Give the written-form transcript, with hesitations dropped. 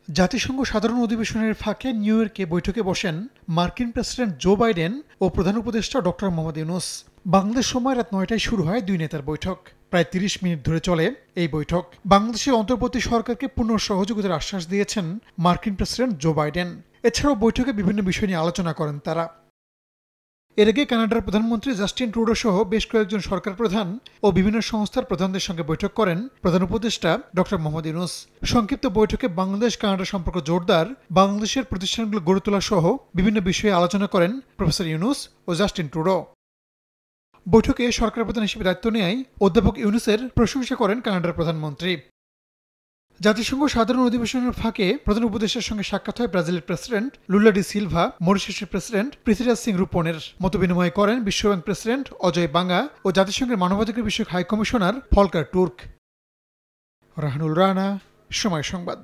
জাতিসংঘ সাধারণ অধিবেশনের ফাঁকে নিউ ইয়র্কে বৈঠকে বসেন মার্কিন প্রেসিডেন্ট জো বাইডেন ও প্রধান উপদেষ্টা ডক্টর মোহাম্মদ ইউনূস। বাংলাদেশ সময় রাত ৯টায় শুরু হয় দুই নেতার বৈঠক। প্রায় ৩০ মিনিট ধরে চলে এই বৈঠক। বাংলাদেশের অন্তর্বর্তী সরকারকে পূর্ণ সহযোগিতার আশ্বাস দিয়েছেন মার্কিন প্রেসিডেন্ট জো বাইডেন। এছাড়াও বৈঠকে বিভিন্ন বিষয় নিয়ে আলোচনা করেন তারা। এর আগে কানাডার প্রধানমন্ত্রী জাস্টিন ট্রুডো সহ বেশ কয়েকজন সরকার প্রধান ও বিভিন্ন সংস্থার প্রধানদের সঙ্গে বৈঠক করেন প্রধান উপদেষ্টা ডক্টর মোহাম্মদ ইউনূস। সংক্ষিপ্ত বৈঠকে বাংলাদেশ কানাডা সম্পর্ক জোরদার, বাংলাদেশের প্রতিষ্ঠানগুলো গড়ে তোলা সহ বিভিন্ন বিষয়ে আলোচনা করেন প্রফেসর ইউনূস ও জাস্টিন ট্রুডো। বৈঠকে সরকার প্রধান হিসেবে দায়িত্ব নেয় অধ্যাপক ইউনূসের প্রশংসা করেন কানাডার প্রধানমন্ত্রী। জাতিসংঘ সাধারণ অধিবেশনের ফাঁকে প্রধান উপদেষ্টার সঙ্গে সাক্ষাৎ হয় ব্রাজিলের প্রেসিডেন্ট লুলা ডি সিলভা, মরিশাসের প্রেসিডেন্ট পৃথ্বীরাজ সিং রূপনের। মতবিনিময় করেন বিশ্বব্যাংক প্রেসিডেন্ট অজয় বাঙ্গা ও জাতিসংঘের মানবাধিকার বিষয়ক high commissioner Volker Turk. Rahanul Rana, Somoy সংবাদ।